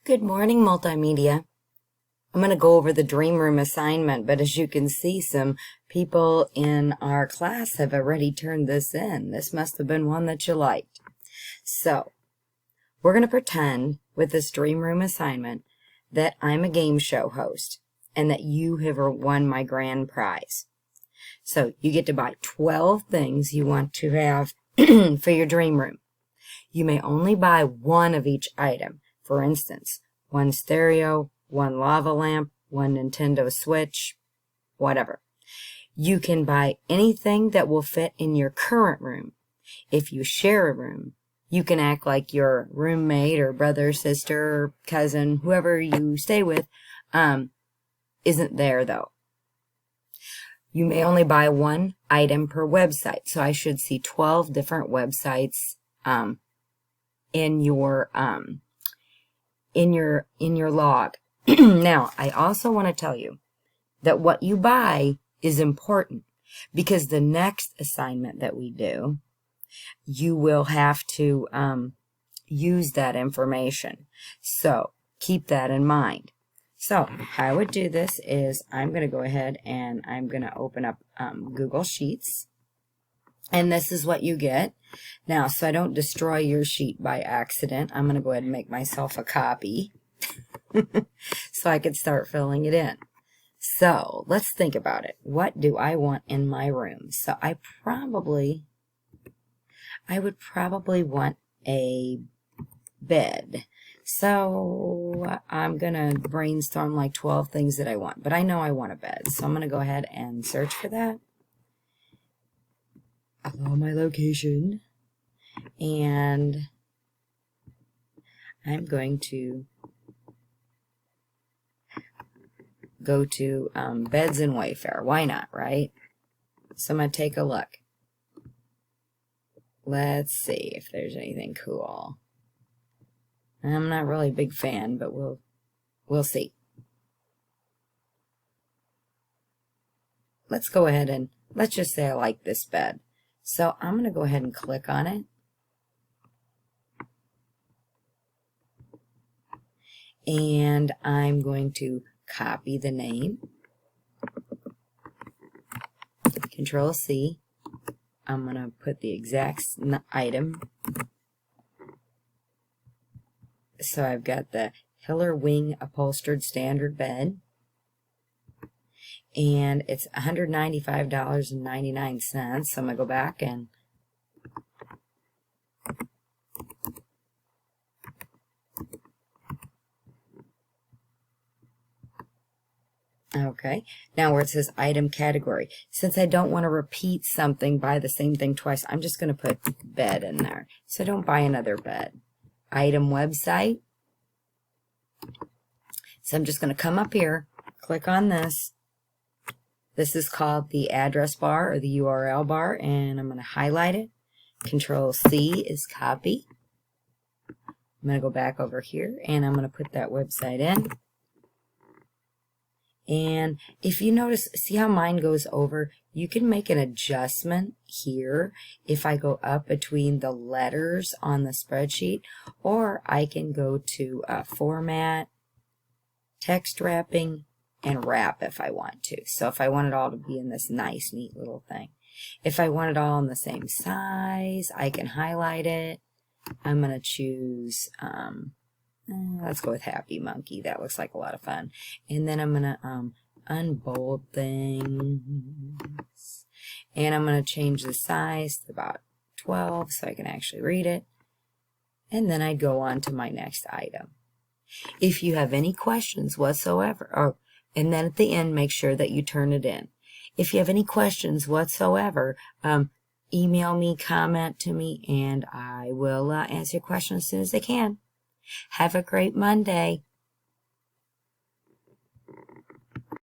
Good morning, multimedia. I'm going to go over the dream room assignment, but as you can see, some people in our class have already turned this in. This must have been one that you liked. So, we're going to pretend with this dream room assignment that I'm a game show host and that you have won my grand prize. So, you get to buy 12 things you want to have for your dream room. You may only buy one of each item. For instance, one stereo, one lava lamp, one Nintendo Switch, whatever. You can buy anything that will fit in your current room. If you share a room, you can act like your roommate or brother, sister, cousin, whoever you stay with, isn't there though. You may only buy one item per website. So I should see 12 different websites in your log. Now, I also want to tell you that what you buy is important because the next assignment that we do, you will have to use that information. So keep that in mind. So how I would do this is I'm going to go ahead and I'm going to open up Google Sheets. And this is what you get. Now, so I don't destroy your sheet by accident, I'm going to go ahead and make myself a copy so I can start filling it in. So let's think about it. What do I want in my room? So I would probably want a bed. So I'm going to brainstorm like 12 things that I want. But I know I want a bed. So I'm going to go ahead and search for that. Allow my location, and I'm going to go to Beds and Wayfair. Why not, right? So I'm going to take a look. Let's see if there's anything cool. I'm not really a big fan, but we'll see. Let's go ahead and let's just say I like this bed. So I'm going to go ahead and click on it. And I'm going to copy the name. Control C. I'm going to put the exact item. So I've got the Hiller Wing upholstered standard bed. And it's $195.99. So I'm going to go back and okay. Now where it says item category, since I don't want to repeat something, buy the same thing twice, I'm just going to put bed in there. So don't buy another bed. Item website. So I'm just going to come up here, click on this. This is called the address bar or the URL bar, and I'm going to highlight it. Control C is copy. I'm going to go back over here, and I'm going to put that website in. And if you notice, see how mine goes over? You can make an adjustment here if I go up between the letters on the spreadsheet, or I can go to Format, Text Wrapping, and wrap if I want to. So if I want it all to be in this nice, neat little thing. If I want it all in the same size, I can highlight it. I'm going to choose, let's go with Happy Monkey. That looks like a lot of fun. And then I'm going to unbold things. And I'm going to change the size to about 12 so I can actually read it. And then I go on to my next item. If you have any questions whatsoever, and then at the end, make sure that you turn it in. If you have any questions whatsoever, email me, comment to me, and I will answer your questions as soon as I can. Have a great Monday.